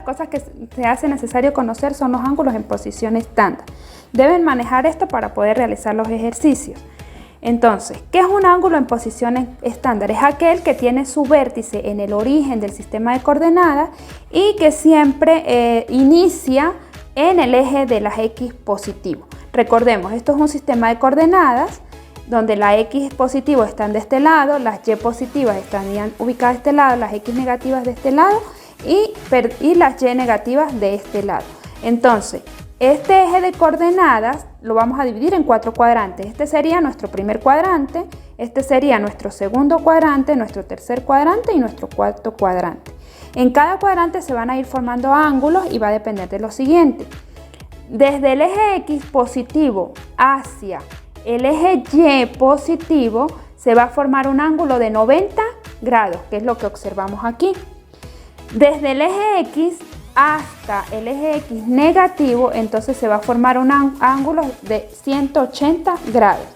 cosas que se hace necesario conocer son los ángulos en posición estándar. Deben manejar esto para poder realizar los ejercicios. Entonces, ¿qué es un ángulo en posición estándar? Es aquel que tiene su vértice en el origen del sistema de coordenadas y que siempre inicia en el eje de las X positivo. Recordemos, esto es un sistema de coordenadas donde las X positivos están de este lado, las Y positivas están ubicadas de este lado, las X negativas de este lado y las Y negativas de este lado. Entonces, este eje de coordenadas lo vamos a dividir en 4 cuadrantes. Este sería nuestro primer cuadrante, este sería nuestro segundo cuadrante, nuestro tercer cuadrante y nuestro cuarto cuadrante. En cada cuadrante se van a ir formando ángulos y va a depender de lo siguiente. Desde el eje X positivo hacia el eje Y positivo se va a formar un ángulo de 90 grados, que es lo que observamos aquí. Desde el eje X hasta el eje X negativo, entonces se va a formar un ángulo de 180 grados.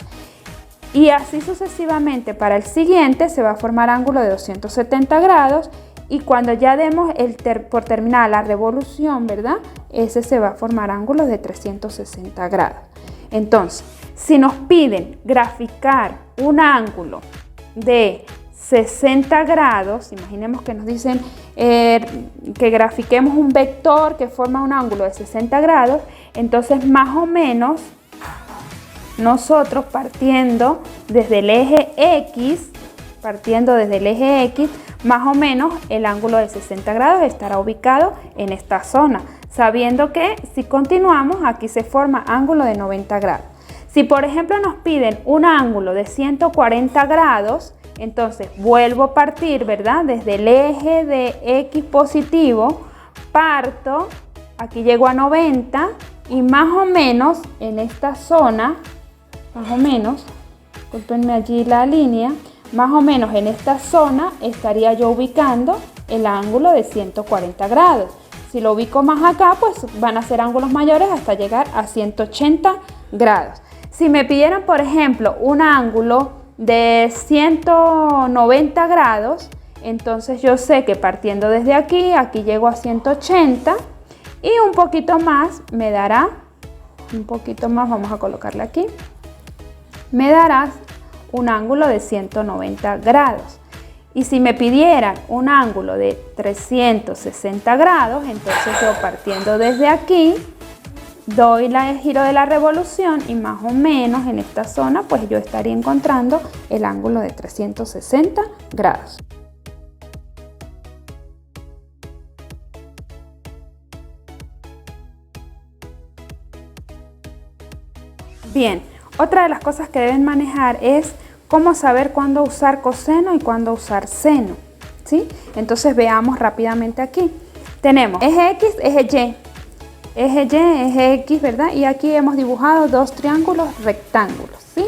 Y así sucesivamente para el siguiente se va a formar ángulo de 270 grados. Y cuando ya demos por terminada la revolución, ¿verdad? Ese se va a formar ángulos de 360 grados. Entonces, si nos piden graficar un ángulo de 60 grados, imaginemos que nos dicen que grafiquemos un vector que forma un ángulo de 60 grados, entonces más o menos nosotros partiendo desde el eje X, más o menos el ángulo de 60 grados estará ubicado en esta zona, sabiendo que si continuamos aquí se forma ángulo de 90 grados. Si por ejemplo nos piden un ángulo de 140 grados, entonces vuelvo a partir, ¿verdad? Desde el eje de X positivo, parto, aquí llego a 90 y más o menos en esta zona, discúlpenme allí la línea, más o menos en esta zona estaría yo ubicando el ángulo de 140 grados. Si lo ubico más acá, pues van a ser ángulos mayores hasta llegar a 180 grados. Si me pidieran, por ejemplo, un ángulo de 190 grados, entonces yo sé que partiendo desde aquí, aquí llego a 180 y un poquito más me dará, vamos a colocarle aquí, me dará un ángulo de 190 grados. Y si me pidieran un ángulo de 360 grados, entonces yo partiendo desde aquí, doy el giro de la revolución y más o menos en esta zona pues yo estaría encontrando el ángulo de 360 grados. Bien, otra de las cosas que deben manejar es cómo saber cuándo usar coseno y cuándo usar seno, ¿sí? Entonces veamos rápidamente aquí. Tenemos eje X, eje Y. Eje Y, eje X, ¿verdad? Y aquí hemos dibujado dos triángulos rectángulos, ¿sí?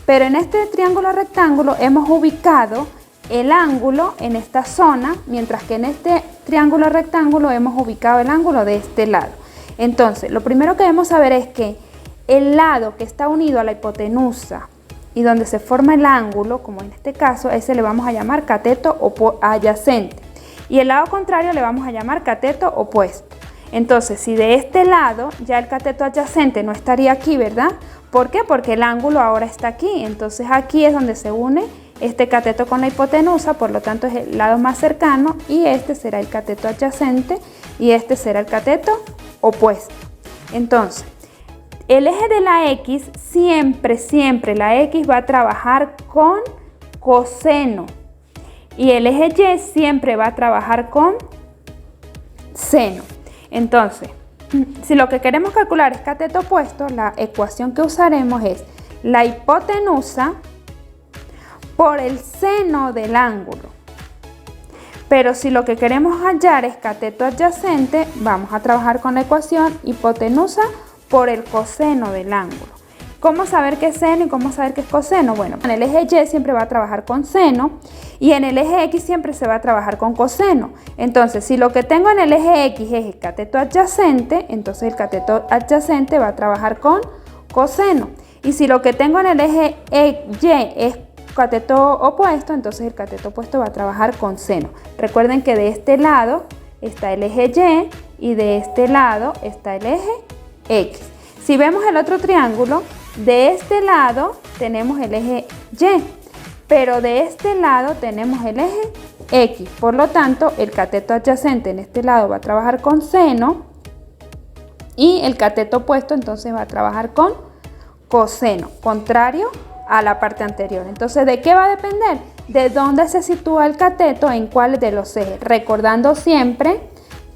Pero en este triángulo rectángulo hemos ubicado el ángulo en esta zona, mientras que en este triángulo rectángulo hemos ubicado el ángulo de este lado. Entonces, lo primero que debemos saber es que el lado que está unido a la hipotenusa y donde se forma el ángulo, como en este caso, ese le vamos a llamar cateto adyacente. Y el lado contrario le vamos a llamar cateto opuesto. Entonces, si de este lado ya el cateto adyacente no estaría aquí, ¿verdad? ¿Por qué? Porque el ángulo ahora está aquí. Entonces aquí es donde se une este cateto con la hipotenusa, por lo tanto es el lado más cercano y este será el cateto adyacente y este será el cateto opuesto. Entonces, el eje de la X, siempre la X va a trabajar con coseno y el eje Y siempre va a trabajar con seno. Entonces, si lo que queremos calcular es cateto opuesto, la ecuación que usaremos es la hipotenusa por el seno del ángulo. Pero si lo que queremos hallar es cateto adyacente, vamos a trabajar con la ecuación hipotenusa por el coseno del ángulo. ¿Cómo saber qué es seno y cómo saber qué es coseno? Bueno, en el eje Y siempre va a trabajar con seno y en el eje X siempre se va a trabajar con coseno. Entonces, si lo que tengo en el eje X es el cateto adyacente, entonces el cateto adyacente va a trabajar con coseno. Y si lo que tengo en el eje Y es cateto opuesto, entonces el cateto opuesto va a trabajar con seno. Recuerden que de este lado está el eje Y y de este lado está el eje X. Si vemos el otro triángulo, de este lado tenemos el eje Y, pero de este lado tenemos el eje X. Por lo tanto, el cateto adyacente en este lado va a trabajar con seno y el cateto opuesto entonces va a trabajar con coseno, contrario a la parte anterior. Entonces, ¿de qué va a depender? De dónde se sitúa el cateto en cuáles de los ejes, recordando siempre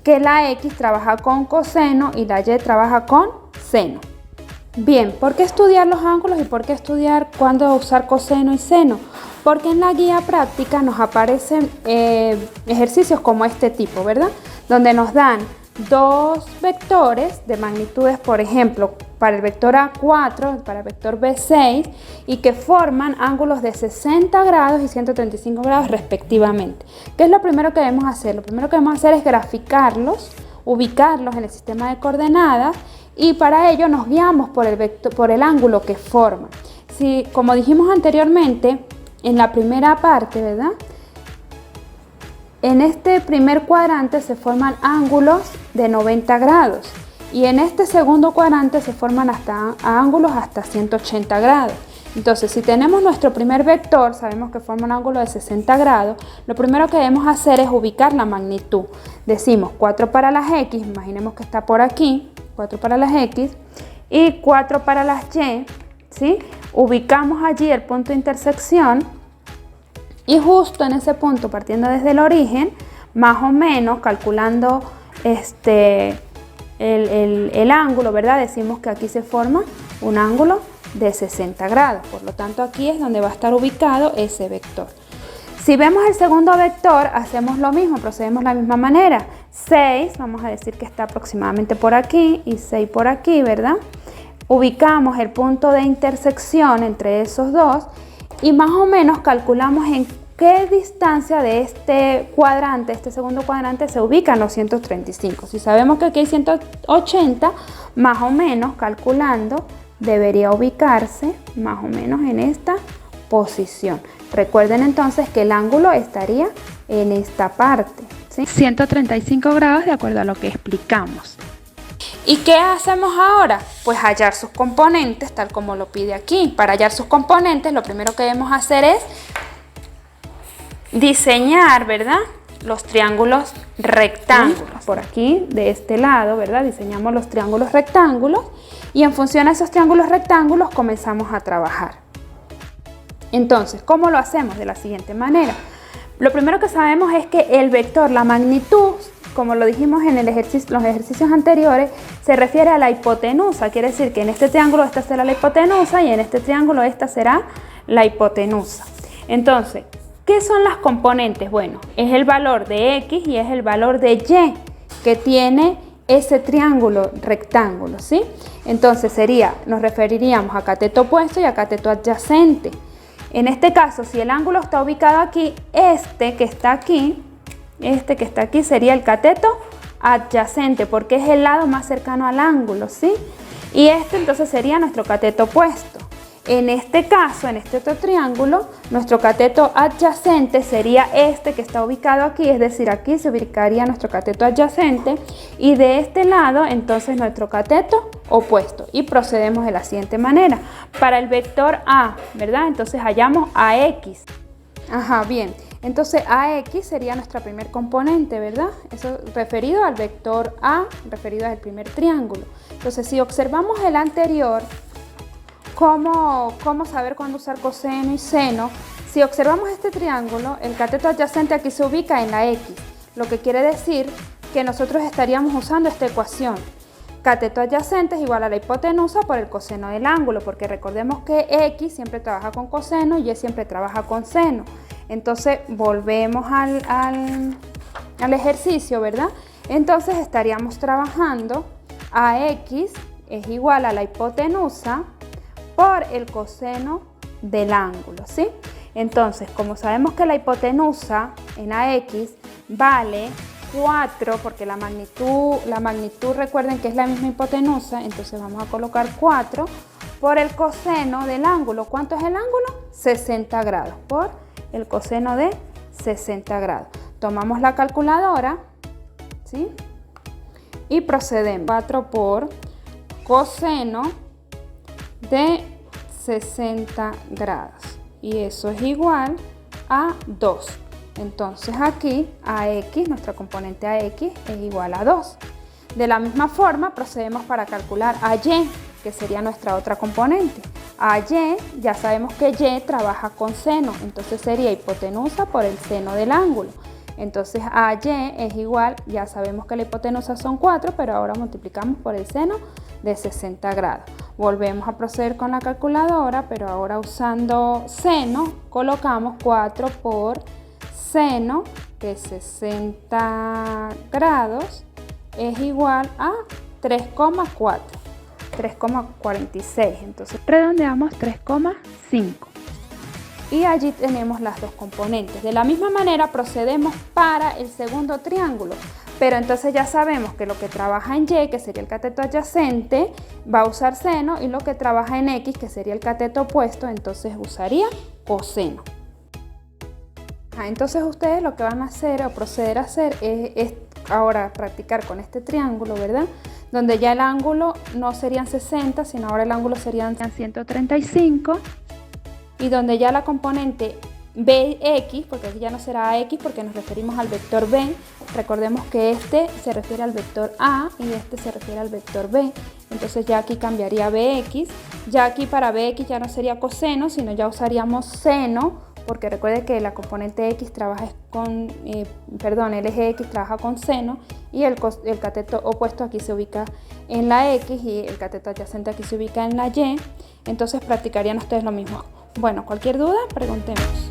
que la X trabaja con coseno y la Y trabaja con seno. Bien, ¿por qué estudiar los ángulos y por qué estudiar cuándo usar coseno y seno? Porque en la guía práctica nos aparecen ejercicios como este tipo, ¿verdad? Donde nos dan dos vectores de magnitudes, por ejemplo, para el vector A4, para el vector B6, y que forman ángulos de 60 grados y 135 grados respectivamente. ¿Qué es lo primero que debemos hacer? Lo primero que debemos hacer es graficarlos, ubicarlos en el sistema de coordenadas, y para ello nos guiamos por el ángulo que forman. Si, como dijimos anteriormente, en la primera parte, ¿verdad? En este primer cuadrante se forman ángulos de 90 grados y en este segundo cuadrante se forman ángulos hasta 180 grados. Entonces, si tenemos nuestro primer vector, sabemos que forma un ángulo de 60 grados, lo primero que debemos hacer es ubicar la magnitud. Decimos 4 para las X, imaginemos que está por aquí, 4 para las X y 4 para las Y, ¿sí? Ubicamos allí el punto de intersección y justo en ese punto, partiendo desde el origen, más o menos calculando el ángulo, ¿verdad? Decimos que aquí se forma un ángulo de 60 grados, por lo tanto aquí es donde va a estar ubicado ese vector. Si vemos el segundo vector, hacemos lo mismo, procedemos de la misma manera. 6, vamos a decir que está aproximadamente por aquí y 6 por aquí, ¿verdad? Ubicamos el punto de intersección entre esos dos y más o menos calculamos en qué distancia de este cuadrante, este segundo cuadrante, se ubican los 135. Si sabemos que aquí hay 180, más o menos calculando, debería ubicarse más o menos en esta posición. Recuerden entonces que el ángulo estaría en esta parte, ¿sí? 135 grados de acuerdo a lo que explicamos. ¿Y qué hacemos ahora? Pues hallar sus componentes tal como lo pide aquí. Para hallar sus componentes lo primero que debemos hacer es diseñar, ¿verdad? Los triángulos rectángulos. Por aquí, de este lado, ¿verdad? Diseñamos los triángulos rectángulos y en función a esos triángulos rectángulos comenzamos a trabajar. Entonces, ¿cómo lo hacemos? De la siguiente manera. Lo primero que sabemos es que el vector, la magnitud, como lo dijimos en los ejercicios anteriores, se refiere a la hipotenusa. Quiere decir que en este triángulo esta será la hipotenusa y en este triángulo esta será la hipotenusa. Entonces, ¿qué son las componentes? Bueno, es el valor de X y es el valor de Y que tiene ese triángulo rectángulo, ¿sí? Entonces nos referiríamos a cateto opuesto y a cateto adyacente. En este caso, si el ángulo está ubicado aquí, este que está aquí sería el cateto adyacente porque es el lado más cercano al ángulo, ¿sí? Y este entonces sería nuestro cateto opuesto. En este caso, en este otro triángulo, nuestro cateto adyacente sería este que está ubicado aquí, es decir, aquí se ubicaría nuestro cateto adyacente y de este lado entonces nuestro cateto opuesto y procedemos de la siguiente manera. Para el vector A, ¿verdad? Entonces hallamos AX. Ajá, bien. Entonces AX sería nuestra primer componente, ¿verdad? Eso referido al vector A, referido al primer triángulo. Entonces si observamos el anterior, ¿cómo saber cuándo usar coseno y seno? Si observamos este triángulo, el cateto adyacente aquí se ubica en la X, lo que quiere decir que nosotros estaríamos usando esta ecuación. Cateto adyacente es igual a la hipotenusa por el coseno del ángulo, porque recordemos que X siempre trabaja con coseno y Y siempre trabaja con seno. Entonces volvemos al ejercicio, ¿verdad? Entonces estaríamos trabajando a X es igual a la hipotenusa por el coseno del ángulo, ¿sí? Entonces, como sabemos que la hipotenusa en AX vale 4, porque la magnitud recuerden que es la misma hipotenusa, entonces vamos a colocar 4 por el coseno del ángulo. ¿Cuánto es el ángulo? 60 grados, por el coseno de 60 grados. Tomamos la calculadora, ¿sí? Y procedemos. 4 por coseno de 60 grados. Y eso es igual a 2. Entonces aquí AX, nuestro componente AX, es igual a 2. De la misma forma procedemos para calcular AY, que sería nuestra otra componente. AY, ya sabemos que Y trabaja con seno, entonces sería hipotenusa por el seno del ángulo. Entonces AY es igual, ya sabemos que la hipotenusa son 4, pero ahora multiplicamos por el seno de 60 grados. Volvemos a proceder con la calculadora, pero ahora usando seno, colocamos 4 por seno de 60 grados es igual a 3,4, 3,46. Entonces redondeamos 3,5. Y allí tenemos las dos componentes. De la misma manera procedemos para el segundo triángulo. Pero entonces ya sabemos que lo que trabaja en Y, que sería el cateto adyacente, va a usar seno, y lo que trabaja en X, que sería el cateto opuesto, entonces usaría coseno. Entonces ustedes lo que van a hacer o proceder a hacer es ahora practicar con este triángulo, ¿verdad? Donde ya el ángulo no serían 60, sino ahora el ángulo serían 135, y donde ya la componente BX, porque aquí ya no será AX porque nos referimos al vector B. Recordemos que este se refiere al vector A y este se refiere al vector B. Entonces ya aquí cambiaría BX. Ya aquí para BX ya no sería coseno, sino ya usaríamos seno, porque recuerde que la componente X trabaja con, el eje X trabaja con seno, y el cateto opuesto aquí se ubica en la X y el cateto adyacente aquí se ubica en la Y. Entonces practicarían ustedes lo mismo. Bueno, cualquier duda, preguntemos.